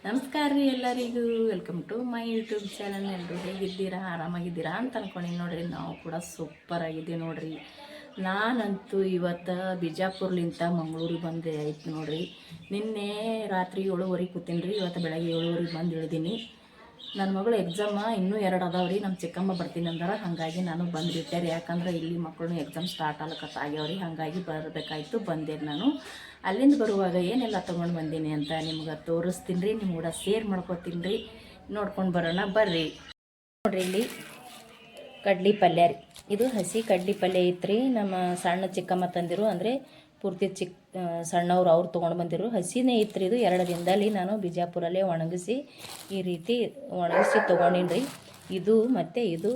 ನಮಸ್ಕಾರ ರೀ ಎಲ್ಲರಿಗೂ. Welcome to my YouTube channel. ಎಲ್ಲರೂ ಹೇಗಿದ್ದೀರಾ, ಆರಾಮಾಗಿದ್ದೀರಾ ಅಂತ ಅನ್ಕೊಂಡು ನೋಡ್ರಿ. ನಾವು ಕೂಡ ಸೂಪರ್ ಆಗಿದ್ದೀವಿ ನೋಡ್ರಿ. ನಾನಂತೂ ಇವತ್ತು ಬಿಜಾಪುರ್ಲಿಂದ ಮಂಗಳೂರಿಗೆ ಬಂದೆ ಆಯ್ತು ನೋಡ್ರಿ. ನಿನ್ನೆ ರಾತ್ರಿ 7:30 ಕೂತೀನಿ ರೀ. ಇವತ್ತು ಬೆಳಗ್ಗೆ 7:30 ಬಂದು ಇಳಿದೀನಿ. ನನ್ನ ಮಗಳು ಎಕ್ಸಾಮ ಇನ್ನೂ 2 ಅದಾವ್ರಿ. ನಮ್ಮ ಚಿಕ್ಕಮ್ಮ ಬರ್ತೀನಿ ಅಂದ್ರೆ ಹಾಗಾಗಿ ನಾನು ಬಂದುಬಿಟ್ಟೆ ರೀ. ಯಾಕಂದ್ರೆ ಇಲ್ಲಿ ಮಕ್ಕಳು ಎಕ್ಸಾಮ್ ಸ್ಟಾರ್ಟ್ ಆಗ್ಯಾವ್ರಿ. ಹಾಗಾಗಿ ಬರಬೇಕಾಯ್ತು, ಬಂದೆ ನಾನು. ಅಲ್ಲಿಂದ ಬರುವಾಗ ಏನೆಲ್ಲ ತೊಗೊಂಡು ಬಂದೀನಿ ಅಂತ ನಿಮ್ಗೆ ತೋರಿಸ್ತೀನಿ ರೀ. ನಿಮ್ಗೆ ಕೂಡ ಶೇರ್ ಮಾಡ್ಕೊತೀನಿ ರೀ. ನೋಡ್ಕೊಂಡು ಬರೋಣ ಬರ್ರಿ. ನೋಡ್ರಿ, ಇಲ್ಲಿ ಕಡ್ಲಿ ಪಲ್ಯ ರೀ. ಇದು ಹಸಿ ಕಡ್ಲಿ ಪಲ್ಯ ಐತ್ರಿ. ನಮ್ಮ ಸಣ್ಣ ಚಿಕ್ಕಮ್ಮ ತಂದಿರು, ಅಂದರೆ ಪೂರ್ತಿ ಸಣ್ಣವ್ರು ಅವ್ರು ತೊಗೊಂಡು ಬಂದಿರು. ಹಸಿನೇ ಐತ್ರಿ ಇದು. 2 ದಿನದಲ್ಲಿ ನಾನು ಬಿಜಾಪುರಲ್ಲೇ ಒಣಗಿಸಿ ಈ ರೀತಿ ಒಣಗಿಸಿ ತೊಗೊಂಡಿನಿ ರೀ. ಇದು ಮತ್ತು ಇದು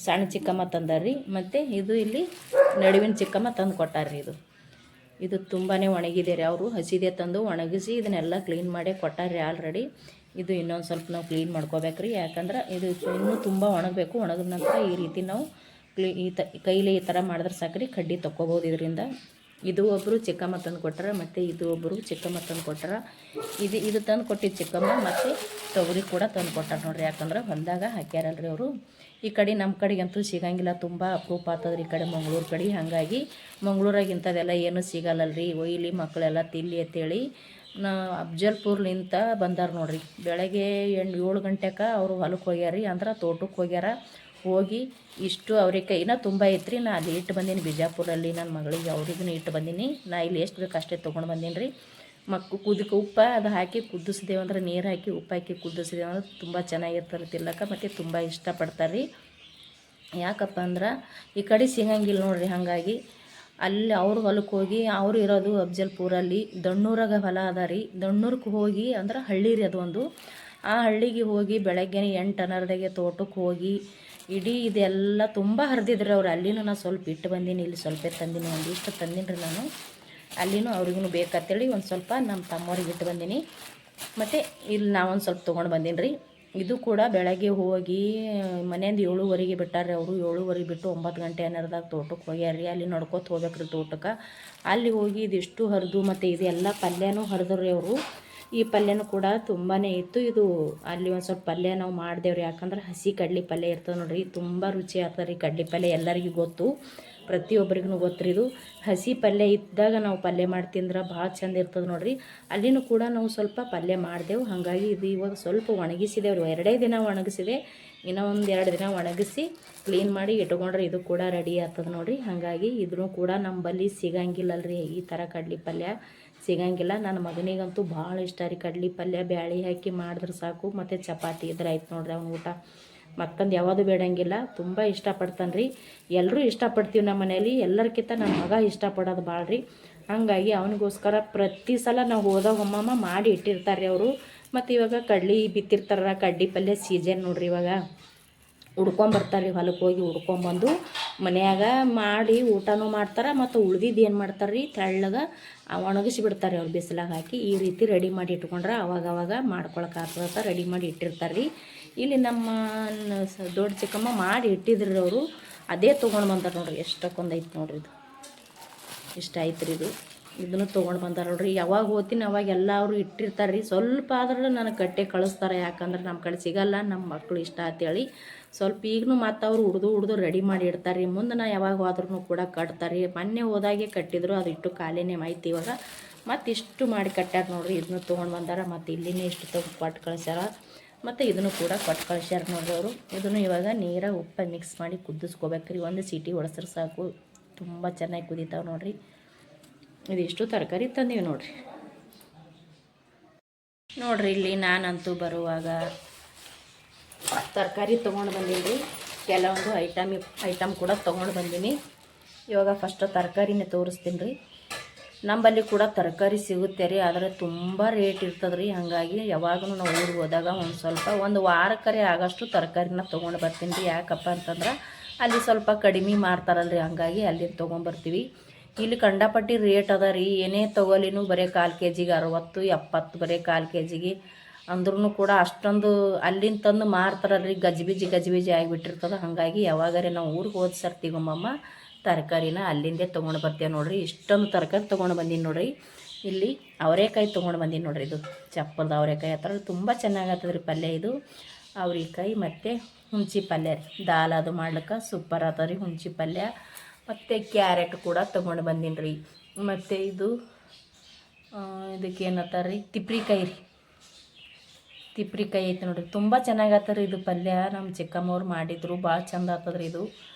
ಸಣ್ಣ ಚಿಕ್ಕಮ್ಮ ತಂದಾರ್ರಿ. ಮತ್ತು ಇದು ಇಲ್ಲಿ ನಡುವಿನ ಚಿಕ್ಕಮ್ಮ ತಂದು ಕೊಟ್ಟಾರ್ರಿ. ಇದು ತುಂಬಾ ಒಣಗಿದೆ ರೀ. ಅವರು ಹಸಿದೆ ತಂದು ಒಣಗಿಸಿ ಇದನ್ನೆಲ್ಲ ಕ್ಲೀನ್ ಮಾಡಿ ಕೊಟ್ಟಾರ್ರಿ ಆಲ್ರೆಡಿ. ಇದು ಇನ್ನೊಂದು ಸ್ವಲ್ಪ ನಾವು ಕ್ಲೀನ್ ಮಾಡ್ಕೋಬೇಕ್ರಿ. ಯಾಕಂದ್ರೆ ಇದು ಇನ್ನೂ ತುಂಬ ಒಣಗಬೇಕು. ಒಣಗಿದ ನಂತರ ಈ ರೀತಿ ನಾವು ಕೈಲಿ ಈ ಥರ ಮಾಡಿದ್ರೆ ಸಾಕ್ರಿ, ಕಡ್ಡಿ ತೊಗೋಬೋದು ಇದರಿಂದ. ಇದು ಒಬ್ಬರು ಚಿಕ್ಕಮ್ಮ ತಂದು ಕೊಟ್ಟಾರ, ಮತ್ತು ಇದು ಒಬ್ಬರು ಚಿಕ್ಕಮ್ಮ ತಂದು ಕೊಟ್ಟಾರ. ಇದು ತಂದು ಕೊಟ್ಟಿದ್ದು ಚಿಕ್ಕಮ್ಮ. ಮತ್ತು ತೊಗರಿ ಕೂಡ ತಂದು ಕೊಟ್ಟಾರ ನೋಡ್ರಿ. ಯಾಕಂದ್ರೆ ಹೊಲದಾಗ ಹಾಕ್ಯಾರಲ್ರಿ ಅವರು. ಈ ಕಡೆ ನಮ್ಮ ಕಡೆಗಂತೂ ಸಿಗಂಗಿಲ್ಲ, ತುಂಬ ಅಪರೂಪ ಆಗ್ತದ್ರಿ ಈ ಕಡೆ ಮಂಗಳೂರು ಕಡೆ. ಹಾಗಾಗಿ ಮಂಗಳೂರಾಗ ಇಂಥದ್ದೆಲ್ಲ ಏನೂ ಸಿಗಲ್ಲಲ್ರಿ. ಒಯ್ಲಿ ಮಕ್ಕಳೆಲ್ಲ ತಿಲ್ಲಿ ಅಂತೇಳಿ ಅಫ್ಜಲ್ಪುರ್ಲಿಂದ ಬಂದಾರ ನೋಡ್ರಿ. ಬೆಳಗ್ಗೆ 7 ಗಂಟೆಗೆ ಅವರು ಹೊಲಕ್ಕೆ ಹೋಗ್ಯಾರ, ಅಂದ್ರೆ ತೋಟಕ್ಕೆ ಹೋಗ್ಯಾರ. ಹೋಗಿ ಇಷ್ಟು ಅವ್ರಿಗೆ ಇನ್ನೂ ತುಂಬ ಐತ್ರಿ. ನಾ ಅಲ್ಲಿ ಇಟ್ಟು ಬಂದೀನಿ ಬಿಜಾಪುರಲ್ಲಿ. ನನ್ನ ಮಗಳಿಗೆ ಅವ್ರಿಗೂ ಇಟ್ಟು ಬಂದೀನಿ. ನಾ ಇಲ್ಲಿ ಎಷ್ಟು ಬೇಕು ಅಷ್ಟೇ ತೊಗೊಂಡು ಬಂದೀನಿ ರೀ. ಉಪ್ಪು ಅದು ಹಾಕಿ ಕುದಿಸಿದೇವು ಅಂದ್ರೆ, ನೀರು ಹಾಕಿ ಉಪ್ಪು ಹಾಕಿ ಕುದಿಸಿದೇವು ಅಂದ್ರೆ ತುಂಬ ಚೆನ್ನಾಗಿರ್ತಾರೆ ತಿನ್ನಕ್ಕೆ, ಮತ್ತು ತುಂಬ ಇಷ್ಟಪಡ್ತಾರೆ ರೀ. ಯಾಕಪ್ಪ ಅಂದ್ರೆ ಈ ಕಡೆ ಸಿಗಂಗಿಲ್ಲ ನೋಡ್ರಿ. ಹಾಗಾಗಿ ಅಲ್ಲಿ ಅವ್ರ ಹೊಲಕ್ಕೆ ಹೋಗಿ, ಅವ್ರು ಇರೋದು ಅಫ್ಜಲ್ಪುರಲ್ಲಿ ದಣ್ಣೂರಾಗ ಹೊಲ ಅದ ರೀ. ದಣ್ಣೂರ್ಗೆ ಹೋಗಿ ಅಂದ್ರೆ ಹಳ್ಳಿ ರೀ ಅದು ಒಂದು. ಆ ಹಳ್ಳಿಗೆ ಹೋಗಿ ಬೆಳಗ್ಗೆ 8 ತೋಟಕ್ಕೆ ಹೋಗಿ ಇಡೀ ಇದೆಲ್ಲ ತುಂಬ ಹರಿದಿದ್ರಿ ಅವ್ರು. ಅಲ್ಲಿನೂ ನಾನು ಸ್ವಲ್ಪ ಇಟ್ಟು ಬಂದೀನಿ, ಇಲ್ಲಿ ಸ್ವಲ್ಪ ತಂದೀನಿ, ಒಂದಿಷ್ಟು ತಂದೀನಿ ರೀ ನಾನು. ಅಲ್ಲಿನೂ ಅವ್ರಿಗೂ ಬೇಕಂತೇಳಿ ಒಂದು ಸ್ವಲ್ಪ ನಮ್ಮ ತಮ್ಮವ್ರಿಗೆ ಇಟ್ಟು ಬಂದೀನಿ. ಮತ್ತು ಇಲ್ಲಿ ನಾವೊಂದು ಸ್ವಲ್ಪ ತೊಗೊಂಡು ಬಂದೀನಿ ರೀ. ಇದು ಕೂಡ ಬೆಳಗ್ಗೆ ಹೋಗಿ ಮನೆಯಿಂದ 7:30 ಬಿಟ್ಟಾರ್ರಿ ಅವರು. 7:30 ಬಿಟ್ಟು 9 ಗಂಟೆ ಅನ್ನೋದಾಗ ತೋಟಕ್ಕೆ ಹೋಗ್ಯಾರ್ರಿ. ಅಲ್ಲಿ ನೋಡ್ಕೊತ ಹೋಗ್ಬೇಕ್ರಿ ತೋಟಕ್ಕೆ. ಅಲ್ಲಿ ಹೋಗಿ ಇದಿಷ್ಟು ಹರಿದು, ಮತ್ತು ಇದೆಲ್ಲ ಪಲ್ಯನೂ ಹರಿದ್ರಿ ಅವರು. ಈ ಪಲ್ಯನೂ ಕೂಡ ತುಂಬಾ ಇತ್ತು. ಇದು ಅಲ್ಲಿ ಒಂದು ಸ್ವಲ್ಪ ಪಲ್ಯ ನಾವು ಮಾಡ್ದೇವ್ರಿ. ಯಾಕಂದ್ರೆ ಹಸಿ ಕಡ್ಲಿ ಪಲ್ಯ ಇರ್ತದೆ ನೋಡ್ರಿ, ತುಂಬ ರುಚಿ ಆಗ್ತದೆ ರೀ ಕಡ್ಲಿ ಪಲ್ಯ. ಎಲ್ಲರಿಗೂ ಗೊತ್ತು, ಪ್ರತಿಯೊಬ್ಬರಿಗೂ ಗೊತ್ತು ಇದು. ಹಸಿ ಪಲ್ಯ ಇದ್ದಾಗ ನಾವು ಪಲ್ಯ ಮಾಡ್ತಿಂದ್ರೆ ಭಾಳ ಚಂದ ಇರ್ತದೆ ನೋಡ್ರಿ. ಅಲ್ಲಿನೂ ಕೂಡ ನಾವು ಸ್ವಲ್ಪ ಪಲ್ಯ ಮಾಡಿದೆವು. ಹಾಗಾಗಿ ಇದು ಇವಾಗ ಸ್ವಲ್ಪ ಒಣಗಿಸಿದೆವು ರೀ. 2 ದಿನ ಒಣಗಿಸಿದೆ. ಇನ್ನೂ ಒಂದು 2 ದಿನ ಒಣಗಿಸಿ ಕ್ಲೀನ್ ಮಾಡಿ ಇಟ್ಕೊಂಡ್ರೆ ಇದು ಕೂಡ ರೆಡಿ ಆಗ್ತದೆ ನೋಡ್ರಿ. ಹಾಗಾಗಿ ಇದನ್ನು ಕೂಡ ನಂಬಲ್ಲಿ ಸಿಗಂಗಿಲ್ಲಲ್ರಿ, ಈ ಥರ ಕಡ್ಲಿ ಪಲ್ಯ ಸಿಗಂಗಿಲ್ಲ. ನನ್ನ ಮಗನಿಗಂತೂ ಭಾಳ ಇಷ್ಟ ರೀ ಕಡ್ಲಿ ಪಲ್ಯ. ಬ್ಯಾಳೆ ಹಾಕಿ ಮಾಡಿದ್ರೆ ಸಾಕು, ಮತ್ತು ಚಪಾತಿ ಇದ್ರೆ ಆಯ್ತು ನೋಡ್ರಿ ಅವ್ನ ಊಟ. ಮತ್ತೊಂದು ಯಾವುದು ಬೇಡಂಗಿಲ್ಲ. ತುಂಬ ಇಷ್ಟಪಡ್ತಾನೆ ರೀ. ಎಲ್ಲರೂ ಇಷ್ಟಪಡ್ತೀವಿ ನಮ್ಮ ಮನೇಲಿ. ಎಲ್ಲರಿಗಿಂತ ನನ್ನ ಮಗ ಇಷ್ಟಪಡೋದು ಭಾಳ ರೀ. ಹಾಗಾಗಿ ಅವನಿಗೋಸ್ಕರ ಪ್ರತಿ ಸಲ ನಾವು ಹೋದಾಗ ಒಮ್ಮಮ್ಮ ಮಾಡಿ ಇಟ್ಟಿರ್ತಾರೆ ರೀ ಅವರು. ಮತ್ತು ಇವಾಗ ಕಡ್ಲಿ ಬಿತ್ತಿರ್ತಾರ, ಕಡ್ಲಿ ಪಲ್ಯ ಸೀಸನ್ ನೋಡ್ರಿ. ಇವಾಗ ಹುಡ್ಕೊಂಬರ್ತಾರೆ ರೀ, ಹೊಲಕ್ಕೆ ಹೋಗಿ ಹುಡ್ಕೊಂಬಂದು ಮನ್ಯಾಗ ಮಾಡಿ ಊಟನೂ ಮಾಡ್ತಾರೆ. ಮತ್ತು ಉಳ್ದಿದ್ದು ಏನು ಮಾಡ್ತಾರೆ ರೀ, ತೆಳ್ಳಗೆ ಒಣಗಿಸಿ ಬಿಡ್ತಾರೆ ಅವ್ರು ಬಿಸಿಲಾಗ ಹಾಕಿ. ಈ ರೀತಿ ರೆಡಿ ಮಾಡಿ ಇಟ್ಕೊಂಡ್ರೆ ಅವಾಗವಾಗ ಮಾಡ್ಕೊಳಕ್ಕೆ ಆಗ್ತದೆ, ರೆಡಿ ಮಾಡಿ ಇಟ್ಟಿರ್ತಾರೆ ರೀ. ಇಲ್ಲಿ ನಮ್ಮ ದೊಡ್ಡ ಚಿಕ್ಕಮ್ಮ ಮಾಡಿ ಇಟ್ಟಿದ್ರಿ ಅವರು. ಅದೇ ತೊಗೊಂಡು ಬಂದಾರೆ ನೋಡ್ರಿ. ಎಷ್ಟಕ್ಕೊಂದೈತೆ ನೋಡ್ರಿ. ಇದು ಇಷ್ಟ ಆಯ್ತು ರೀ. ಇದನ್ನು ತೊಗೊಂಡು ಬಂದಾರೆ ನೋಡ್ರಿ. ಯಾವಾಗ ಹೋಗ್ತೀನಿ ಅವಾಗ ಎಲ್ಲ ಅವರು ಇಟ್ಟಿರ್ತಾರೆ ರೀ. ಸ್ವಲ್ಪ ಆದ್ರೂ ನನಗೆ ಕಟ್ಟೆ ಕಳಿಸ್ತಾರೆ. ಯಾಕಂದ್ರೆ ನಮ್ಮ ಕಡೆ ಸಿಗಲ್ಲ, ನಮ್ಮ ಮಕ್ಕಳು ಇಷ್ಟ ಅಂತೇಳಿ ಸ್ವಲ್ಪ ಈಗಲೂ ಮತ್ತು ಅವರು ಹುಡ್ದು ರೆಡಿ ಮಾಡಿ ಇಡ್ತಾರೆ ರೀ. ಮುಂದೆ ನಾ ಯಾವಾಗ ಹೋದ್ರೂ ಕೂಡ ಕಟ್ತಾರೆ. ಮೊನ್ನೆ ಹೋದಾಗೆ ಕಟ್ಟಿದ್ರು, ಅದು ಇಟ್ಟು ಖಾಲಿನೇ ಆಯ್ತು. ಇವಾಗ ಮತ್ತು ಇಷ್ಟು ಮಾಡಿ ಕಟ್ಟ್ಯಾರ ನೋಡ್ರಿ. ಇದನ್ನು ತೊಗೊಂಡು ಬಂದಾರ. ಮತ್ತು ಇಲ್ಲಿನೇ ಇಷ್ಟು ಕೊಟ್ಟು ಕಳಿಸ್ಯಾರ. ಮತ್ತು ಇದನ್ನು ಕೂಡ ಕೊಟ್ಟು ಕಳಿಸ್ಯಾರ ನೋಡ್ರಿ ಅವರು. ಇದನ್ನು ಇವಾಗ ನೀರಾಗ ಉಪ್ಪು ಮಿಕ್ಸ್ ಮಾಡಿ ಕುದಿಸ್ಕೋಬೇಕ್ರಿ. 1 ಸೀಟಿ ಹೊಡೆಸ್ರೆ ಸಾಕು, ತುಂಬ ಚೆನ್ನಾಗಿ ಕುದೀತಾವೆ ನೋಡ್ರಿ. ಇದಿಷ್ಟು ತರಕಾರಿ ತಂದೀವಿ ನೋಡ್ರಿ. ಇಲ್ಲಿ ನಾನಂತೂ ಬರುವಾಗ ತರಕಾರಿ ತೊಗೊಂಡು ಬಂದೀನಿ ರೀ. ಕೆಲವೊಂದು ಐಟಮ್ ಕೂಡ ತೊಗೊಂಡು ಬಂದೀನಿ. ಇವಾಗ ಫಸ್ಟ್ ತರಕಾರಿನೇ ತೋರಿಸ್ತೀನಿ ರೀ. ನಮ್ಮಲ್ಲಿ ಕೂಡ ತರಕಾರಿ ಸಿಗುತ್ತೆ ರೀ, ಆದರೆ ತುಂಬ ರೇಟ್ ಇರ್ತದೆ ರೀ. ಹಾಗಾಗಿ ಯಾವಾಗೂ ನಾವು ಊರಿಗೆ ಹೋದಾಗ ಒಂದು ವಾರಕ್ಕರೆ ಆಗೋಷ್ಟು ತರಕಾರಿನ ತೊಗೊಂಡು ಬರ್ತೀನಿ ರೀ. ಯಾಕಪ್ಪ ಅಂತಂದ್ರೆ ಅಲ್ಲಿ ಸ್ವಲ್ಪ ಕಡಿಮೆ ಮಾರ್ತಾರಲ್ರಿ, ಹಾಗಾಗಿ ಅಲ್ಲಿ ತೊಗೊಂಬರ್ತೀವಿ. ಇಲ್ಲಿ ಕಂಡಪಟ್ಟಿ ರೇಟ್ ಅದ ರೀ. ಏನೇ ತೊಗೊಲಿನೂ ಬರೀ 1/4 kg 60 70, ಬರೀ 1/4 kg ಅಂದ್ರೂ ಕೂಡ ಅಷ್ಟೊಂದು ಅಲ್ಲಿಂದ ತಂದು ಮಾರ್ತಾರಲ್ರಿ. ಗಜಿಬಿಜಿ ಆಗಿಬಿಟ್ಟಿರ್ತದೆ. ಹಾಗಾಗಿ ಯಾವಾಗಾರೆ ನಾವು ಊರಿಗೆ ಹೋದ ಸರ್ತಿಗೊಮ್ಮಮ್ಮ ತರಕಾರಿನ ಅಲ್ಲಿಂದೇ ತೊಗೊಂಡು ಬರ್ತೇವೆ ನೋಡ್ರಿ. ಇಷ್ಟೊಂದು ತರಕಾರಿ ತೊಗೊಂಡು ಬಂದೀನಿ ನೋಡ್ರಿ. ಇಲ್ಲಿ ಅವರೆಕಾಯಿ ತೊಗೊಂಡು ಬಂದೀನಿ ನೋಡಿರಿ. ಇದು ಚಪ್ಪಲ್ದ ಅವರೆಕಾಯಿ ಆ ಥರ ತುಂಬ ಚೆನ್ನಾಗತ್ತದ ರೀ ಪಲ್ಯ. ಇದು ಅವ್ರೆಕಾಯಿ ಮತ್ತು ಹುಂಚಿ ಪಲ್ಯ ರೀ. ದಾಲ್ ಅದು ಮಾಡ್ಲಿಕ್ಕೆ ಸೂಪರ್ ಆಗ್ತದೆ ರೀ ಹುಂಚಿ ಪಲ್ಯ. ಮತ್ತು ಕ್ಯಾರೆಟ್ ಕೂಡ ತೊಗೊಂಡು ಬಂದೀನಿ ರೀ. ಮತ್ತು ಇದು ಇದಕ್ಕೆ ಏನತ್ತಾರೆ ರೀ, ತಿಪ್ರಿಕಾಯಿ ರೀ. ತಿಪ್ರಿಕಾಯಿ ಐತೆ ನೋಡಿರಿ, ತುಂಬ ಚೆನ್ನಾಗತ್ತದ ರೀ ಇದು ಪಲ್ಯ. ನಮ್ಮ ಚಿಕ್ಕಮ್ಮವ್ರು ಮಾಡಿದ್ರು, ಭಾಳ ಚಂದ ಆಗ್ತದೆ ರೀ ಇದು.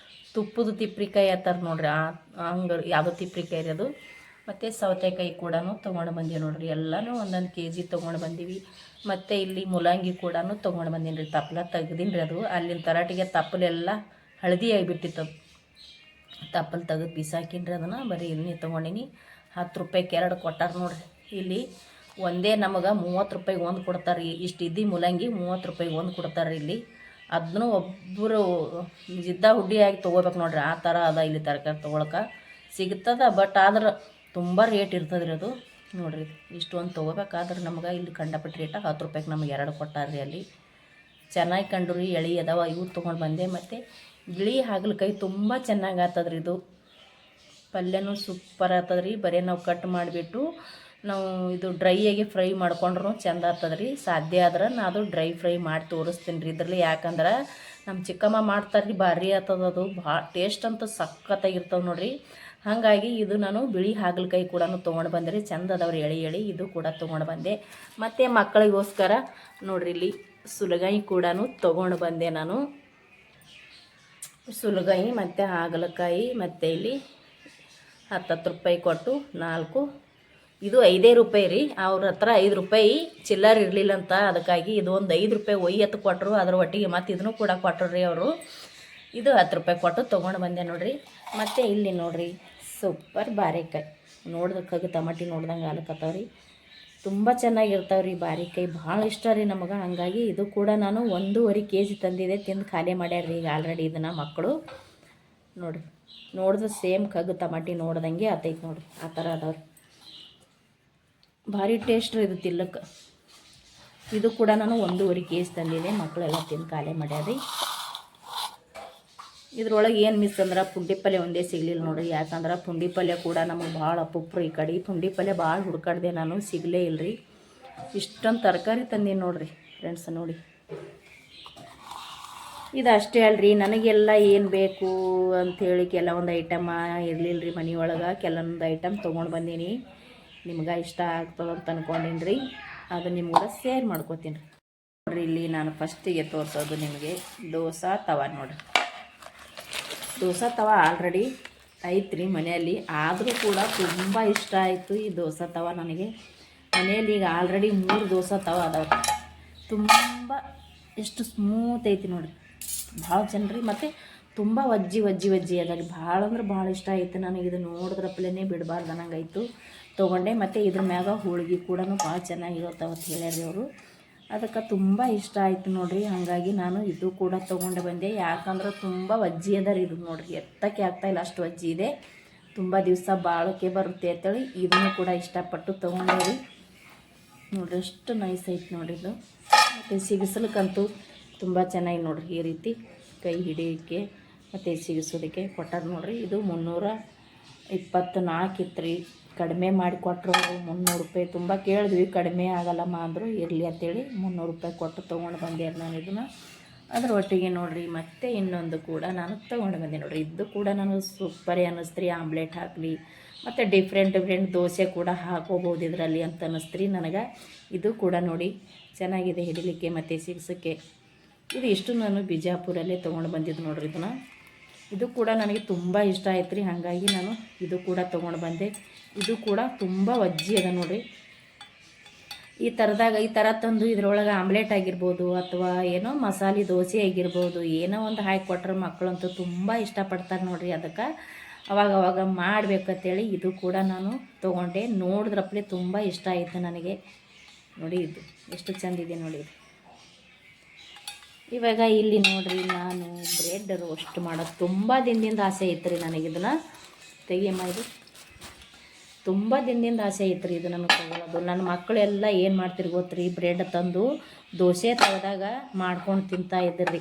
ತುಪ್ಪದ ತಿಪ್ರಿಕಾಯಿ ಆತಾರೆ ನೋಡಿರಿ, ಹಂಗೆ ಯಾವುದೋ ತಿಪ್ರಿಕಾಯಿ ರೀ ಅದು. ಮತ್ತು ಸೌತೆಕಾಯಿ ಕೂಡ ತೊಗೊಂಡು ಬಂದೀವಿ ನೋಡಿರಿ. ಎಲ್ಲನೂ ಒಂದೊಂದು kg ತೊಗೊಂಡು ಬಂದೀವಿ. ಮತ್ತು ಇಲ್ಲಿ ಮೂಲಂಗಿ ಕೂಡ ತೊಗೊಂಡು ಬಂದೀನಿ ರೀ. ತಪ್ಪಲ ತೆಗ್ದೀನಿ ರೀ. ಅದು ಅಲ್ಲಿನ ತರಾಟಿಗೆ ತಪ್ಪಲೆಲ್ಲ ಹಳದಿ ಆಗಿಬಿಟ್ಟಿತ್ತು. ಅದು ತಪ್ಪಲು ತೆಗೆದು ಬಿಸಾಕಿನಿ ರೀ. ಅದನ್ನು ಬರೀ ಇಲ್ಲಿ ತೊಗೊಂಡಿನಿ. 10 ರೂಪಾಯಿಗೆ 2 ಕೊಟ್ಟಾರ ನೋಡಿರಿ. ಇಲ್ಲಿ ಒಂದೇ ನಮಗೆ 30 ರೂಪಾಯಿಗೆ ಒಂದು ಕೊಡ್ತಾರೆ. ಇಷ್ಟು ಇದ್ದಿ ಮೂಲಂಗಿ 30 ರೂಪಾಯಿಗೆ ಒಂದು ಕೊಡ್ತಾರೆ ಇಲ್ಲಿ. ಅದನ್ನು ಒಬ್ಬರು ಜಿದ್ದ ಹುಡ್ಡಿಯಾಗಿ ತೊಗೋಬೇಕು ನೋಡಿರಿ, ಆ ಥರ ಅದ ಇಲ್ಲಿ ತರಕಾರಿ ತೊಗೊಳಕ್ಕೆ ಸಿಗ್ತದೆ. ಬಟ್ ಆದ್ರೆ ತುಂಬ ರೇಟ್ ಇರ್ತದೆ ರೀ ಅದು. ನೋಡಿರಿ ಇಷ್ಟೊಂದು ತೊಗೋಬೇಕಾದ್ರೆ ನಮ್ಗೆ ಇಲ್ಲಿ ಕಂಡಪಟ್ಟು ರೇಟ 10 ರೂಪಾಯಿಗೆ ನಮಗೆ 2 ಕೊಟ್ಟಾರ್ರಿ. ಅಲ್ಲಿ ಚೆನ್ನಾಗಿ ಕಂಡು ರೀ, ಎಳೆ ಅದಾವ, ಇವು ತೊಗೊಂಡು ಬಂದೆ. ಮತ್ತು ಗಿಳಿ ಹಾಗಲಕಾಯಿ ತುಂಬ ಚೆನ್ನಾಗಿ ಆಗ್ತದ್ರಿ ಇದು. ಪಲ್ಯನೂ ಸೂಪರ್ ಆಗ್ತದೆ ರೀ. ಬರೀ ನಾವು ಕಟ್ ಮಾಡಿಬಿಟ್ಟು ನಾವು ಇದು ಡ್ರೈಯಾಗಿ ಫ್ರೈ ಮಾಡ್ಕೊಂಡ್ರೂ ಚೆಂದ ಆಗ್ತದೆ ರೀ. ಸಾಧ್ಯ ಆದ್ರೆ ನಾನು ಅದು ಡ್ರೈ ಫ್ರೈ ಮಾಡಿ ತೋರಿಸ್ತೀನಿ ರೀ ಇದರಲ್ಲಿ. ಯಾಕಂದ್ರೆ ನಮ್ಮ ಚಿಕ್ಕಮ್ಮ ಮಾಡ್ತಾರೆ ರೀ, ಭಾರಿ ಆಗ್ತದೆ ಅದು. ಭಾಳ ಟೇಸ್ಟ್ ಅಂತೂ ಸಖತ್ತಾಗಿರ್ತವೆ ನೋಡಿರಿ. ಹಾಗಾಗಿ ಇದು ನಾನು ಬಿಳಿ ಹಾಗಲಕಾಯಿ ಕೂಡ ತೊಗೊಂಡು ಬಂದೆ ರೀ. ಚೆಂದ ಅದಾವ್ರಿ ಎಳೆ. ಇದು ಕೂಡ ತೊಗೊಂಡು ಬಂದೆ. ಮತ್ತು ಮಕ್ಕಳಿಗೋಸ್ಕರ ನೋಡಿರಿ ಇಲ್ಲಿ ಸುಲಗಾಯಿ ಕೂಡ ತೊಗೊಂಡು ಬಂದೆ ನಾನು. ಸುಲಗಾಯಿ ಮತ್ತು ಹಾಗಲಕಾಯಿ ಮತ್ತು ಇಲ್ಲಿ 10 ರೂಪಾಯಿ ಕೊಟ್ಟು 4. ಇದು 5 ರೂಪಾಯಿ ರೀ. ಅವ್ರ ಹತ್ರ 5 ರೂಪಾಯಿ ಚಿಲ್ಲರ್ ಇರಲಿಲ್ಲ ಅಂತ, ಅದಕ್ಕಾಗಿ ಇದು ಒಂದು 5 ರೂಪಾಯಿ ಒಯ್ಯತ್ತು ಕೊಟ್ಟರು. ಅದ್ರ ಒಟ್ಟಿಗೆ ಮತ್ತು ಇದನ್ನು ಕೂಡ ಕೊಟ್ಟರು ರೀ ಅವರು. ಇದು 10 ರೂಪಾಯಿ ಕೊಟ್ಟು ತೊಗೊಂಡು ಬಂದೆ ನೋಡಿರಿ. ಮತ್ತು ಇಲ್ಲಿ ನೋಡಿರಿ ಸೂಪರ್ ಬಾರೆಕಾಯಿ. ನೋಡ್ದಕ್ಕಾಗಿ ಟಮಾಟಿ ನೋಡ್ದಂಗೆ ಆಲಕತ್ತಾವ ರೀ. ತುಂಬ ಚೆನ್ನಾಗಿರ್ತಾವೆ ರೀ ಬಾರೆಕಾಯಿ. ಭಾಳ ಇಷ್ಟ ರೀ ನಮಗೆ. ಹಾಗಾಗಿ ಇದು ಕೂಡ ನಾನು 1.5 kg ತಂದಿದ್ದೆ. ತಿಂದು ಖಾಲಿ ಮಾಡ್ಯಾರ ರೀ ಈಗ ಆಲ್ರೆಡಿ ಇದನ್ನು ಮಕ್ಕಳು. ನೋಡಿರಿ ನೋಡಿದ್ರೆ ಸೇಮ್ ಕಗ್ಗು ಟಮಾಟಿ ನೋಡ್ದಂಗೆ ಆತೈತೆ ನೋಡಿರಿ, ಆ ಥರ ಅದಾವ್ರಿ. ಭಾರಿ ಟೇಸ್ಟ್ ರೀ ಇದು ತಿಲ್ಲಕ್ಕೆ. ಇದು ಕೂಡ ನಾನು 1.5 kg ತಂದಿದ್ದೆ. ಮಕ್ಕಳೆಲ್ಲ ತಿಂದು ಖಾಲಿ ಮಾಡ್ಯಾರ ರೀ. ಇದ್ರೊಳಗೆ ಏನು ಮಿಸ್ ಅಂದ್ರೆ ಪುಂಡಿ ಪಲ್ಯ ಒಂದೇ ಸಿಗಲಿಲ್ಲ ನೋಡಿರಿ. ಯಾಕಂದ್ರೆ ಪುಂಡಿ ಪಲ್ಯ ಕೂಡ ನಮಗೆ ಭಾಳ ಅಪುಪ್ರಿ ಈ ಕಡೆ. ಪುಂಡಿ ಪಲ್ಯ ಭಾಳ ಹುಡ್ಕಾಡ್ದೆ ನಾನು, ಸಿಗಲೇ ಇಲ್ಲ ರೀ. ಇಷ್ಟೊಂದು ತರಕಾರಿ ತಂದೀನಿ ನೋಡಿರಿ ಫ್ರೆಂಡ್ಸ್. ನೋಡಿ ಇದು ಅಷ್ಟೇ ಅಲ್ರಿ, ನನಗೆಲ್ಲ ಏನು ಬೇಕು ಅಂಥೇಳಿ ಕೆಲವೊಂದು ಐಟಮ ಇರಲಿಲ್ಲ ರೀ ಮನೆಯೊಳಗೆ. ಕೆಲವೊಂದು ಐಟಮ್ ತೊಗೊಂಡು ಬಂದೀನಿ. ನಿಮ್ಗೆ ಇಷ್ಟ ಆಗ್ತದೆ ಅಂತ ಅಂದ್ಕೊಂಡೀನಿ ರೀ. ಅದು ನಿಮ್ಗೆ ಶೇರ್ ಮಾಡ್ಕೋತೀನಿ ರೀ. ನೋಡಿರಿ ಇಲ್ಲಿ ನಾನು ಫಸ್ಟಿಗೆ ತೋರಿಸೋದು ನಿಮಗೆ ದೋಸೆ ತವ ನೋಡಿರಿ. ದೋಸೆ ತವ ಆಲ್ರೆಡಿ ಐತ್ರಿ ಮನೆಯಲ್ಲಿ. ಆದರೂ ಕೂಡ ತುಂಬ ಇಷ್ಟ ಆಯಿತು ಈ ದೋಸೆ ತವ ನನಗೆ. ಮನೆಯಲ್ಲಿ ಈಗ ಆಲ್ರೆಡಿ 3 ದೋಸೆ ತವ ಅದಾವೆ. ತುಂಬ ಎಷ್ಟು ಸ್ಮೂತ್ ಐತಿ ನೋಡಿರಿ. ಭಾಳ ಜನರಿ. ಮತ್ತು ತುಂಬ ವಜ್ಜಿ ಅದಾರಿ. ಭಾಳ ಅಂದ್ರೆ ಭಾಳ ಇಷ್ಟ ಆಯಿತು ನನಗೆ. ಇದು ನೋಡಿದ್ರಪ್ಪಲೇ ಬಿಡಬಾರ್ದು ಅನ್ನಂಗಾಯ್ತು. ತೊಗೊಂಡೆ. ಮತ್ತು ಇದ್ರ ಮ್ಯಾಗ ಹೋಳಿಗೆ ಕೂಡ ಭಾಳ ಚೆನ್ನಾಗಿರುತ್ತವೆ ಅಂತ ಹೇಳ್ಯಾರಿ ಅವರು. ಅದಕ್ಕೆ ತುಂಬ ಇಷ್ಟ ಆಯಿತು ನೋಡಿರಿ. ಹಾಗಾಗಿ ನಾನು ಇದು ಕೂಡ ತೊಗೊಂಡು ಬಂದೆ. ಯಾಕಂದ್ರೆ ತುಂಬ ವಜ್ಜಿ ಅದ ರೀ ಇದು. ನೋಡಿರಿ ಎತ್ತಕ್ಕೆ ಆಗ್ತಾಯಿಲ್ಲ, ಅಷ್ಟು ವಜ್ಜಿ ಇದೆ. ತುಂಬ ದಿವಸ ಬಾಳೋಕೆ ಬರುತ್ತೆ ಅಂತೇಳಿ ಇದನ್ನು ಕೂಡ ಇಷ್ಟಪಟ್ಟು ತೊಗೊಂಡೇವಿ. ನೋಡಿರಿ ಎಷ್ಟು ನೈಸ್ ಐತೆ ನೋಡಿರಿ ಇದು. ಮತ್ತು ಸಿಗಿಸ್ಲಿಕ್ಕಂತೂ ತುಂಬ ಚೆನ್ನಾಗಿ ನೋಡಿರಿ. ಈ ರೀತಿ ಕೈ ಹಿಡಿಯೋಕ್ಕೆ ಮತ್ತು ಸಿಗಿಸೋದಕ್ಕೆ ಕೊಟ್ಟಾರ ನೋಡಿರಿ. ಇದು 324 ಇತ್ತು ರೀ. ಕಡಿಮೆ ಮಾಡಿ ಕೊಟ್ಟರು 300 ರೂಪಾಯಿ. ತುಂಬ ಕೇಳಿದ್ವಿ, ಕಡಿಮೆ ಆಗಲ್ಲಮ್ಮ ಅಂದರು. ಇರಲಿ ಅಂತೇಳಿ 300 ರೂಪಾಯಿ ಕೊಟ್ಟು ತೊಗೊಂಡು ಬಂದೆ ನಾನು ಇದನ್ನು. ಅದ್ರ ಒಟ್ಟಿಗೆ ನೋಡಿರಿ ಮತ್ತು ಇನ್ನೊಂದು ಕೂಡ ನಾನು ತೊಗೊಂಡು ಬಂದೆ ನೋಡಿರಿ. ಇದು ಕೂಡ ನನಗೆ ಸೂಪರೇ ಅನ್ನಿಸ್ತು ರೀ. ಆಮ್ಲೆಟ್ ಹಾಕಲಿ ಮತ್ತು ಡಿಫ್ರೆಂಟ್ ದೋಸೆ ಕೂಡ ಹಾಕೋಬೋದು ಇದರಲ್ಲಿ ಅಂತ ಅನ್ನಿಸ್ತು ರೀ ನನಗೆ. ಇದು ಕೂಡ ನೋಡಿ ಚೆನ್ನಾಗಿದೆ ಹಿಡಿಲಿಕ್ಕೆ ಮತ್ತು ಸಿಗ್ಸೋಕ್ಕೆ. ಇದು ಇಷ್ಟು ನಾನು ಬಿಜಾಪುರಲ್ಲೇ ತೊಗೊಂಡು ಬಂದಿದ್ದು ನೋಡಿರಿ ಇದನ್ನು. ಇದು ಕೂಡ ನನಗೆ ತುಂಬ ಇಷ್ಟ ಆಯ್ತು ರೀ. ಹಾಗಾಗಿ ನಾನು ಇದು ಕೂಡ ತೊಗೊಂಡು ಬಂದೆ. ಇದು ಕೂಡ ತುಂಬ ವಜ್ಜಿ ಅದ ನೋಡಿರಿ. ಈ ಥರ ತಂದು ಇದ್ರೊಳಗೆ ಆಮ್ಲೆಟ್ ಆಗಿರ್ಬೋದು ಅಥವಾ ಏನೋ ಮಸಾಲೆ ದೋಸೆ ಆಗಿರ್ಬೋದು, ಏನೋ ಒಂದು ಹಾಕಿ ಕೊಟ್ಟರೆ ಮಕ್ಕಳಂತೂ ತುಂಬ ಇಷ್ಟಪಡ್ತಾರೆ ನೋಡಿರಿ. ಅದಕ್ಕೆ ಅವಾಗ ಮಾಡಬೇಕಂತೇಳಿ ಇದು ಕೂಡ ನಾನು ತೊಗೊಂಡೆ. ನೋಡಿದ್ರಪ್ಪಲೆ ತುಂಬ ಇಷ್ಟ ಆಯಿತು ನನಗೆ. ನೋಡಿ ಇದು ಎಷ್ಟು ಚೆಂದಿದೆ ನೋಡಿ. ಇವಾಗ ಇಲ್ಲಿ ನೋಡಿರಿ ನಾನು ಬ್ರೆಡ್ ರೋಸ್ಟ್ ಮಾಡೋದು ತುಂಬ ದಿನದಿಂದ ಆಸೆ ಐತೆ ರೀ ನನಗೆ. ಇದನ್ನು ತೆಗಿಯಮ್ಮ. ಇದು ತುಂಬ ದಿನದಿಂದ ಆಸೆ ಐತೆ ರೀ ಇದು ನನಗೆ ತಗೊಳ್ಳೋದು. ನನ್ನ ಮಕ್ಕಳೆಲ್ಲ ಏನು ಮಾಡ್ತಿರಿ ಗೊತ್ತ್ರಿ, ಬ್ರೆಡ್ ತಂದು ದೋಸೆ ತವದಾಗ ಮಾಡ್ಕೊಂಡು ತಿಂತಾ ಇದ್ರಿ.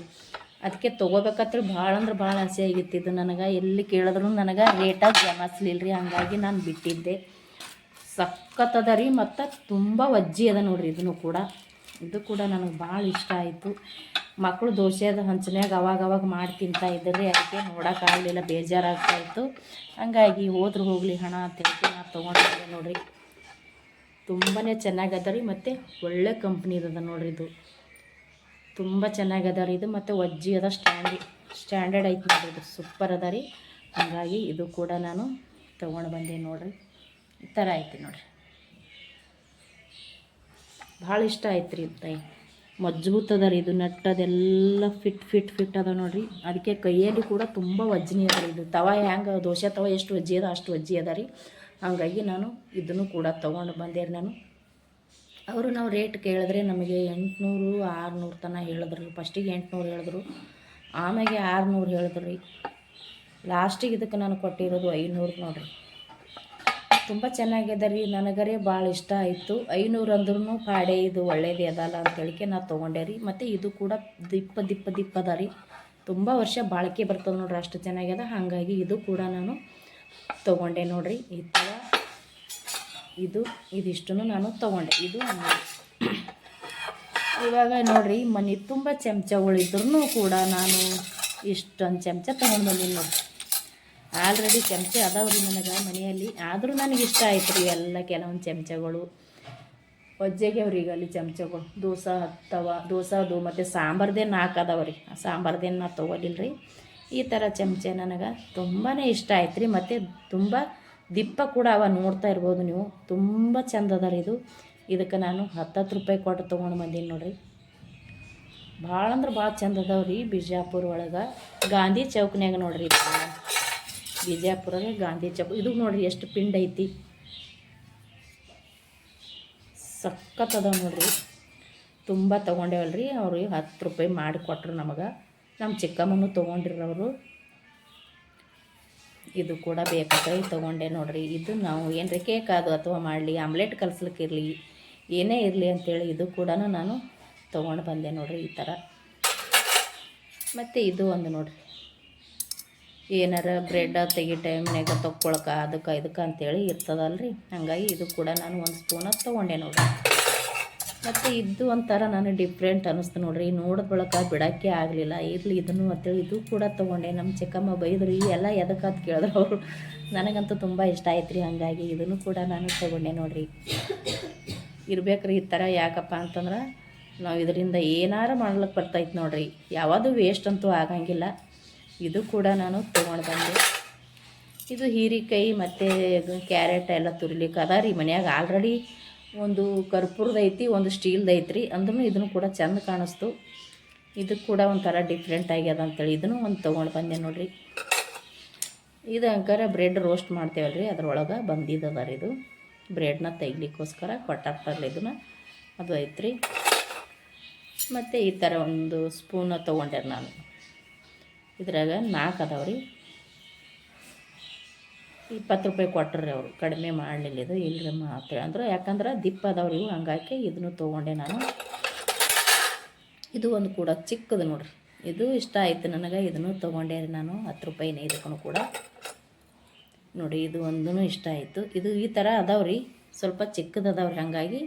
ಅದಕ್ಕೆ ತೊಗೋಬೇಕಂತೇಳಿ ಭಾಳ ಅಂದ್ರೆ ಭಾಳ ಆಸೆ ಆಗಿತ್ತು ಇದು ನನಗೆ. ಎಲ್ಲಿ ಕೇಳಿದ್ರು ನನಗೆ ರೇಟಾಗಿ ಜಮಾಸ್ಲಿಲ್ಲ ರೀ. ಹಾಗಾಗಿ ನಾನು ಬಿಟ್ಟಿದ್ದೆ. ಸಖತ್ತದ ರೀ. ಮತ್ತು ತುಂಬ ವಜ್ಜಿ ಅದ ನೋಡಿರಿ. ಇದು ಕೂಡ ನನಗೆ ಭಾಳ ಇಷ್ಟ ಆಯಿತು. ಮಕ್ಕಳು ದೋಸೆದ ಹಂಚನ್ಯಾಗ ಅವಾಗವಾಗ ಮಾಡಿ ತಿಂತಾ ಇದ್ದರೆ ಅದಕ್ಕೆ ನೋಡೋಕ್ಕಾಗಲಿಲ್ಲ, ಬೇಜಾರಾಗ್ತಾಯಿತ್ತು. ಹಂಗಾಗಿ ಹೋದ್ರೆ ಹೋಗಲಿ ಹಣ ಅಂತೇಳಿ ನಾನು ತೊಗೊಂಡಿದ್ದೆ ನೋಡಿರಿ. ತುಂಬಾ ಚೆನ್ನಾಗದ ರೀ. ಮತ್ತು ಒಳ್ಳೆ ಕಂಪ್ನಿದದ ನೋಡಿರಿ. ಇದು ತುಂಬ ಚೆನ್ನಾಗದ ರೀ. ಇದು ಮತ್ತು ವಜ್ಜಿ ಅದ, ಸ್ಟ್ಯಾಂಡರ್ಡ್ ಐತಿ ನೋಡಿರಿ. ಇದು ಸೂಪರ್ ಅದ ರೀ. ಹಾಗಾಗಿ ಇದು ಕೂಡ ನಾನು ತೊಗೊಂಡು ಬಂದೆ ನೋಡಿರಿ. ಈ ಥರ ಐತಿ ನೋಡಿರಿ. ಭಾಳ ಇಷ್ಟ ಆಯ್ತು ರೀ. ಮಜ್ಬೂತ್ ಅದ ರೀ. ಇದು ನಟ್ಟದೆಲ್ಲ ಫಿಟ್ ಅದ ನೋಡಿರಿ. ಅದಕ್ಕೆ ಕೈಯಲ್ಲಿ ಕೂಡ ತುಂಬ ವಜ್ನಿ ಅದ ರೀ. ಇದು ತವ ಹ್ಯಾಂಗೆ ದೋಸೆ ತವ ಎಷ್ಟು ವಜ್ಜಿ ಅದ ಅಷ್ಟು ವಜ್ಜಿ ಅದ ರೀ. ಹಾಗಾಗಿ ನಾನು ಇದನ್ನು ಕೂಡ ತೊಗೊಂಡು ಬಂದೆ ರೀ. ನಾವು ರೇಟ್ ಕೇಳಿದ್ರೆ ನಮಗೆ 800 600 ತನಕ ಹೇಳಿದ್ರು. ಫಸ್ಟಿಗೆ 800 ಹೇಳಿದ್ರು, ಆಮೇಲೆ 600 ಹೇಳಿದ್ರು ರೀ. ಲಾಸ್ಟಿಗೆ ಇದಕ್ಕೆ ನಾನು ಕೊಟ್ಟಿರೋದು 500 ನೋಡಿರಿ. ತುಂಬ ಚೆನ್ನಾಗಿದೆ ರೀ. ನನಗರೇ ಭಾಳ ಇಷ್ಟ ಆಯಿತು. 500 ಅಂದ್ರೂ ಪಾಡೆ ಇದು ಒಳ್ಳೇದೇ ಅದಲ್ಲ ಅಂತೇಳಿಕೆ ನಾನು ತೊಗೊಂಡೆ ರೀ. ಮತ್ತು ಇದು ಕೂಡ ದಿಪ್ಪ ಅದ ರೀ. ತುಂಬ ವರ್ಷ ಬಾಳಿಕೆ ಬರ್ತದೆ ನೋಡ್ರಿ, ಅಷ್ಟು ಚೆನ್ನಾಗ್ಯದ. ಹಾಗಾಗಿ ಇದು ಕೂಡ ನಾನು ತೊಗೊಂಡೆ ನೋಡಿರಿ. ಈ ಥರ ಇದಿಷ್ಟನ್ನು ನಾನು ತೊಗೊಂಡೆ. ಇದು ಇವಾಗ ನೋಡಿರಿ, ಮನೆ ತುಂಬ ಚಮಚಗಳಿದ್ರೂ ಕೂಡ ನಾನು ಇಷ್ಟೊಂದು ಚಮಚ ತೊಗೊಂಡು ಬಂದೀನಿ ನೋಡಿರಿ. ಆಲ್ರೆಡಿ ಚಮಚ ಅದಾವ್ರಿ ನನಗೆ ಮನೆಯಲ್ಲಿ. ಆದರೂ ನನಗೆ ಇಷ್ಟ ಆಯ್ತು ರೀ ಎಲ್ಲ ಕೆಲವೊಂದು ಚಮಚಗಳು. ಒಜ್ಜೆಗೆ ಅವ್ರಿಗೆ ಅಲ್ಲಿ ಚಮಚಗಳು ದೋಸೆದು ಮತ್ತು ಸಾಂಬಾರ್ದೇ 4 ಅದಾವ ರೀ. ಸಾಂಬಾರ್ದೇನು ನಾನು ತೊಗೊಲಿಲ್ಲ ರೀ. ಈ ಥರ ಚಮಚ ನನಗೆ ತುಂಬಾ ಇಷ್ಟ ಆಯ್ತು ರೀ. ಮತ್ತು ತುಂಬ ದಿಪ್ಪ ಕೂಡ ಅವ, ನೋಡ್ತಾ ಇರ್ಬೋದು ನೀವು. ತುಂಬ ಚಂದ ಅದ ರೀ. ಇದಕ್ಕೆ ನಾನು 10 ರೂಪಾಯಿ ಕೊಟ್ಟು ತೊಗೊಂಡು ಬಂದೀನಿ ನೋಡಿರಿ. ಭಾಳ ಅಂದ್ರೆ ಭಾಳ ಚಂದ ಅದಾವ ರೀ. ಬಿಜಾಪುರ ಒಳಗೆ ಗಾಂಧಿ ಚೌಕ್ನ್ಯಾಗ ನೋಡಿರಿ. ಬಿಜಾಪುರದ ಗಾಂಧಿ ಚೌಕ್. ಇದು ನೋಡಿರಿ ಎಷ್ಟು ಪಿಂಡ್ ಐತಿ, ಸಖತ್ತದ ನೋಡಿರಿ. ತುಂಬ ತೊಗೊಂಡೇವಲ್ರಿ. ಅವ್ರಿಗೆ 10 ರೂಪಾಯಿ ಮಾಡಿ ಕೊಟ್ಟರು ನಮಗೆ. ನಮ್ಮ ಚಿಕ್ಕಮ್ಮನೂ ತೊಗೊಂಡಿರೋರು. ಇದು ಕೂಡ ಬೇಕಾಗಿ ತೊಗೊಂಡೆ ನೋಡಿರಿ. ಇದು ನಾವು ಏನರ ಕೇಕ್ ಅದು ಅಥವಾ ಮಾಡಲಿ, ಆಮ್ಲೆಟ್ ಕಲಿಸ್ಲಿಕ್ಕಿರಲಿ, ಏನೇ ಇರಲಿ ಅಂಥೇಳಿ ಇದು ಕೂಡ ನಾನು ತೊಗೊಂಡು ಬಂದೆ ನೋಡಿರಿ. ಈ ಥರ. ಮತ್ತು ಇದು ಒಂದು ನೋಡಿರಿ, ಏನಾರ ಬ್ರೆಡ್ ತೆಗಿ ಟೈಮ್ನಾಗ ತೊಗೊಳಕ್ಕೆ ಅದಕ್ಕೆ ಅಂಥೇಳಿ ಇರ್ತದಲ್ರಿ. ಹಾಗಾಗಿ ಇದು ಕೂಡ ನಾನು 1 ಸ್ಪೂನ ತೊಗೊಂಡೆ ನೋಡಿರಿ. ಮತ್ತು ಇದು ಒಂಥರ ನಾನು ಡಿಫ್ರೆಂಟ್ ಅನ್ನಿಸ್ತು ನೋಡಿರಿ. ನೋಡಿದ ಬಳಕ ಬಿಡೋಕ್ಕೆ ಆಗಲಿಲ್ಲ. ಇರಲಿ ಇದನ್ನು ಅಂತೇಳಿ ಇದು ಕೂಡ ತೊಗೊಂಡೆ. ನಮ್ಮ ಚಿಕ್ಕಮ್ಮ ಬೈದ್ರು, ಈ ಎಲ್ಲ ಎದಕ್ಕೆ ಅಂತ ಕೇಳಿದ್ರು ಅವರು. ನನಗಂತೂ ತುಂಬ ಇಷ್ಟ ಆಯ್ತು ರೀ. ಹಾಗಾಗಿ ಇದನ್ನು ಕೂಡ ನಾನು ತೊಗೊಂಡೆ ನೋಡಿರಿ. ಇರ್ಬೇಕ್ರಿ ಈ ಥರ. ಯಾಕಪ್ಪ ಅಂತಂದ್ರೆ ನಾವು ಇದರಿಂದ ಏನಾರು ಮಾಡ್ಲಿಕ್ಕೆ ಬರ್ತೈತೆ ನೋಡಿರಿ. ಯಾವುದು ವೇಸ್ಟ್ ಅಂತೂ ಆಗಂಗಿಲ್ಲ. ಇದು ಕೂಡ ನಾನು ತೊಗೊಂಡು ಬಂದೆ. ಇದು ಹೀರೆಕಾಯಿ ಮತ್ತು ಕ್ಯಾರೆಟ್ ಎಲ್ಲ ತುರಿಲಿಕ್ಕೆ ಅದ ರೀ ಮನ್ಯಾಗ. ಆಲ್ರೆಡಿ ಒಂದು ಕರ್ಪೂರದೈತಿ, ಒಂದು ಸ್ಟೀಲ್ದೈತಿ. ಅಂದ್ರೂ ಇದನ್ನು ಕೂಡ ಚೆಂದ ಕಾಣಿಸ್ತು. ಇದು ಕೂಡ ಒಂಥರ ಡಿಫ್ರೆಂಟ್ ಆಗ್ಯದ ಅಂತೇಳಿ ಇದನ್ನು ಒಂದು ತೊಗೊಂಡು ಬಂದೆ ನೋಡಿರಿ. ಇದು ಅಂಕರ ಬ್ರೆಡ್ ರೋಸ್ಟ್ ಮಾಡ್ತೇವಲ್ರಿ, ಅದ್ರೊಳಗೆ ಬಂದಿದ್ದದ ರೀ. ಇದು ಬ್ರೆಡ್ನ ತೆಗಿಲಿಕ್ಕೋಸ್ಕರ ಕೊಟ್ಟಾಕ್ತಾರಲ್ಲ, ಇದನ್ನು ಅದು ಐತ್ರಿ. ಮತ್ತು ಈ ಥರ ಒಂದು ಸ್ಪೂನ ತೊಗೊಂಡೆ ನಾನು. ಇದ್ರಾಗ 4 ಅದಾವ್ರಿ. 20 ರೂಪಾಯಿ ಕೊಟ್ಟರು ಅವರು, ಕಡಿಮೆ ಮಾಡಲಿಲ್ಲ. ಇದು ಇಲ್ಲರಿ ಮಾತ್ರ ಅಂದ್ರೆ, ಯಾಕಂದ್ರೆ ದಿಪ್ಪ ಅದಾವ್ರಿ ಇವು. ಹಂಗಾಗಿ ಇದನ್ನು ತೊಗೊಂಡೆ ನಾನು. ಇದು ಒಂದು ಕೂಡ ಚಿಕ್ಕದು ನೋಡಿರಿ. ಇದು ಇಷ್ಟ ಆಯಿತು ನನಗೆ. ಇದನ್ನು ತೊಗೊಂಡೆ ರೀ ನಾನು. 10 ರೂಪಾಯಿನೇ ಇದಕ್ಕೂ ಕೂಡ ನೋಡಿ. ಇದು ಒಂದೂ ಇಷ್ಟ ಆಯಿತು. ಇದು ಈ ಥರ ಅದಾವ್ರಿ, ಸ್ವಲ್ಪ ಚಿಕ್ಕದು ಅದಾವ್ರಿ. ಹಾಗಾಗಿ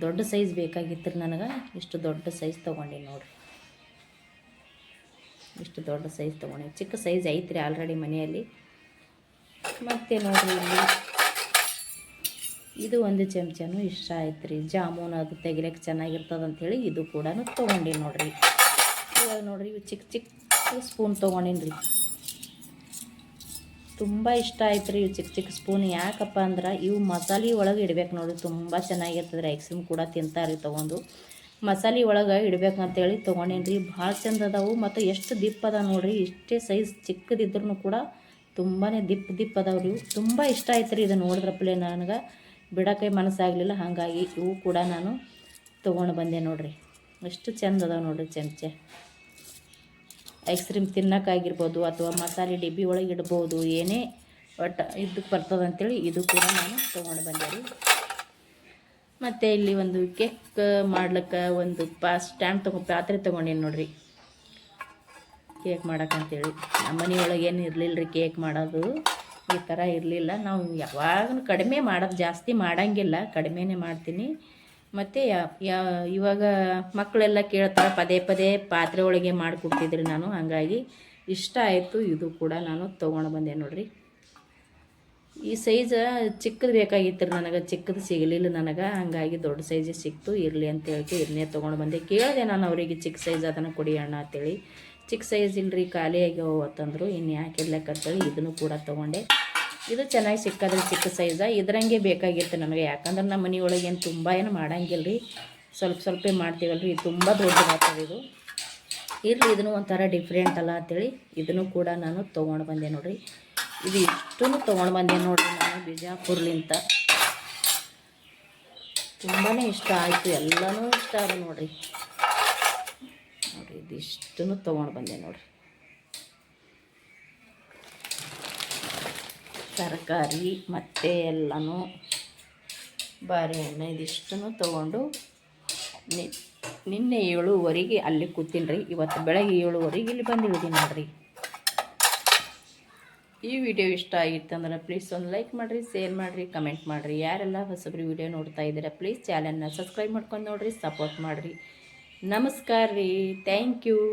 ದೊಡ್ಡ ಸೈಜ್ ಬೇಕಾಗಿತ್ತು ರೀ ನನಗೆ. ಇಷ್ಟು ದೊಡ್ಡ ಸೈಜ್ ತೊಗೊಂಡೆ ನೋಡಿರಿ. ಇಷ್ಟು ದೊಡ್ಡ ಸೈಜ್ ತೊಗೊಂಡೆ. ಚಿಕ್ಕ ಸೈಜ್ ಐತ್ರಿ ಆಲ್ರೆಡಿ ಮನೆಯಲ್ಲಿ. ಮತ್ತು ನೋಡಿರಿ ಇಲ್ಲಿ ಇದು ಒಂದು ಚಮಚನೂ ಇಷ್ಟ ಆಯ್ತು ರೀ. ಜಾಮೂನು ಅದು ತೆಗಿಲಿಕ್ಕೆ ಚೆನ್ನಾಗಿರ್ತದೆ ಅಂಥೇಳಿ ಇದು ಕೂಡ ತೊಗೊಂಡೆ ನೋಡಿರಿ. ಇವಾಗ ನೋಡಿರಿ, ಇವು ಚಿಕ್ಕ ಸ್ಪೂನ್ ತೊಗೊಂಡೀನಿ ರೀ. ತುಂಬ ಇಷ್ಟ ಆಯ್ತು ರೀ ಇವು ಚಿಕ್ಕ ಸ್ಪೂನ್. ಯಾಕಪ್ಪ ಅಂದ್ರೆ ಇವು ಮಸಾಲೆ ಒಳಗೆ ಇಡ್ಬೇಕು ನೋಡಿರಿ, ತುಂಬ ಚೆನ್ನಾಗಿರ್ತದೆ ರೀ. ಐಸ್ ಕ್ರೀಮ್ ಕೂಡ ತಿಂತಾರೆ ತೊಗೊಂಡು. ಮಸಾಲೆ ಒಳಗೆ ಇಡ್ಬೇಕಂತೇಳಿ ತೊಗೊಂಡೇನಿ ರೀ. ಭಾಳ ಚಂದ ಅದಾವು. ಮತ್ತು ಎಷ್ಟು ದಿಪ್ಪ ಅದ ನೋಡಿರಿ. ಇಷ್ಟೇ ಸೈಜ್ ಚಿಕ್ಕದಿದ್ರೂ ಕೂಡ ತುಂಬಾ ದಿಪ್ಪ ಅದಾವ್ರಿ. ತುಂಬ ಇಷ್ಟ ಆಯ್ತು ರೀ. ಇದು ನೋಡಿದ್ರಪ್ಪಲೆ ನನಗೆ ಬಿಡೋಕ್ಕೆ ಮನಸ್ಸಾಗಲಿಲ್ಲ. ಹಾಗಾಗಿ ಇವು ಕೂಡ ನಾನು ತೊಗೊಂಡು ಬಂದೆ ನೋಡಿರಿ. ಎಷ್ಟು ಚಂದ ಅದಾವೆ ನೋಡಿರಿ ಚಮಚ. ಐಸ್ ಕ್ರೀಮ್ ತಿನ್ನೋಕ್ಕಾಗಿರ್ಬೋದು ಅಥವಾ ಮಸಾಲೆ ಡಬ್ಬಿ ಒಳಗೆ ಇಡ್ಬೋದು, ಏನೇ ಒಟ್ಟು ಇದಕ್ಕೆ ಬರ್ತದೆ ಅಂಥೇಳಿ ಇದು ಕೂಡ ನಾನು ತೊಗೊಂಡು ಬಂದೆ ರೀ. ಮತ್ತು ಇಲ್ಲಿ ಒಂದು ಕೇಕ್ ಮಾಡ್ಲಿಕ್ಕೆ ಒಂದು ಸ್ಟ್ಯಾಂಡ್ ಪಾತ್ರೆ ತೊಗೊಂಡೇನಿ ನೋಡಿರಿ, ಕೇಕ್ ಮಾಡೋಕ್ಕಂತೇಳಿ. ನಮ್ಮ ಮನೆಯೊಳಗೆ ಏನು ಇರಲಿಲ್ಲ ರೀ ಕೇಕ್ ಮಾಡೋದು. ಈ ಥರ ಇರಲಿಲ್ಲ. ನಾವು ಯಾವಾಗಲೂ ಕಡಿಮೆ ಮಾಡೋದು, ಜಾಸ್ತಿ ಮಾಡೋಂಗಿಲ್ಲ, ಕಡಿಮೆನೇ ಮಾಡ್ತೀನಿ. ಮತ್ತು ಇವಾಗ ಮಕ್ಕಳೆಲ್ಲ ಕೇಳ್ತಾರೆ, ಪದೇ ಪದೇ ಪಾತ್ರೆ ಒಳಗೆ ಮಾಡಿಕೊಡ್ತಿದ್ರಿ ನಾನು, ಹಾಗಾಗಿ ಇಷ್ಟ ಆಯಿತು. ಇದು ಕೂಡ ನಾನು ತೊಗೊಂಡು ಬಂದೆ ನೋಡಿರಿ. ಈ ಸೈಜ್ ಚಿಕ್ಕದು ಬೇಕಾಗಿತ್ತು ರೀ ನನಗೆ, ಚಿಕ್ಕದು ಸಿಗಲಿಲ್ಲ ನನಗೆ, ಹಾಗಾಗಿ ದೊಡ್ಡ ಸೈಜೇ ಸಿಕ್ತು. ಇರಲಿ ಅಂತ ಹೇಳಿ ಇದನ್ನೇ ತೊಗೊಂಡು ಬಂದೆ. ಕೇಳಿದೆ ನಾನು ಅವರಿಗೆ, ಚಿಕ್ಕ ಸೈಜ್ ಅದನ್ನು ಕೊಡಿ ಅಣ್ಣ ಅಂತೇಳಿ. ಚಿಕ್ಕ ಸೈಜ್ ಇಲ್ಲರಿ, ಖಾಲಿ ಆಗ್ಯಾವ ಅಂತಂದರು. ಇನ್ನು ಯಾಕೆ ಇರ್ಲಕ್ಕಂತೇಳಿ ಇದನ್ನು ಕೂಡ ತೊಗೊಂಡೆ. ಇದು ಚೆನ್ನಾಗಿ ಸಿಕ್ಕಾದ್ರೆ ಚಿಕ್ಕ ಸೈಜ, ಇದರಂಗೆ ಬೇಕಾಗಿತ್ತು ನನಗೆ. ಯಾಕಂದ್ರೆ ನಮ್ಮ ಮನೆಯೊಳಗೆ ಏನು ತುಂಬ ಏನು ಮಾಡೋಂಗಿಲ್ಲ ರೀ, ಸ್ವಲ್ಪ ಮಾಡ್ತೀವಲ್ಲ ರೀ. ತುಂಬ ದೊಡ್ಡದಾಗ್ತದೆ ಇದು. ಇರಲಿ, ಇದನ್ನು ಒಂಥರ ಡಿಫ್ರೆಂಟ್ ಅಲ್ಲ ಅಂತೇಳಿ ಇದನ್ನು ಕೂಡ ನಾನು ತೊಗೊಂಡು ಬಂದೆ ನೋಡಿರಿ. ಇದು ಇಷ್ಟನ್ನು ತೊಗೊಂಡು ಬಂದೆ ನೋಡಿರಿ ನಾನು ಬಿಜಾಪುರ್ಲಿಂದ. ತುಂಬಾ ಇಷ್ಟ ಆಯಿತು, ಎಲ್ಲನೂ ಇಷ್ಟ ಆದ ನೋಡಿರಿ. ಇದು ಇಷ್ಟನ್ನು ತೊಗೊಂಡು ಬಂದೆ ನೋಡಿರಿ. ತರಕಾರಿ ಮತ್ತು ಎಲ್ಲನೂ ಬಾಳೆಹಣ್ಣು ಇದಿಷ್ಟನ್ನು ತೊಗೊಂಡು ನಿನ್ನೆ 7:30 ಅಲ್ಲಿ ಕೂತೀನಿ ರೀ. ಇವತ್ತು ಬೆಳಗ್ಗೆ 7:30 ಇಲ್ಲಿ ಬಂದು ಇಳಿದೀನಿ ನೋಡಿರಿ. ಈ ವಿಡಿಯೋ ಇಷ್ಟ ಆಗಿತ್ತು ಅಂದ್ರೆ ಪ್ಲೀಸ್ ಒಂದು ಲೈಕ್ ಮಾಡಿರಿ, ಶೇರ್ ಮಾಡಿರಿ, ಕಮೆಂಟ್ ಮಾಡಿರಿ. ಯಾರೆಲ್ಲ ಹೊಸಬ್ರಿ ವಿಡಿಯೋ ನೋಡ್ತಾ ಇದ್ದೀರಾ ಪ್ಲೀಸ್ ಚಾನಲ್ನ ಸಬ್ಸ್ಕ್ರೈಬ್ ಮಾಡ್ಕೊಂಡು ನೋಡಿರಿ, ಸಪೋರ್ಟ್ ಮಾಡಿರಿ. ನಮಸ್ಕಾರ ರೀ, ಥ್ಯಾಂಕ್ ಯು.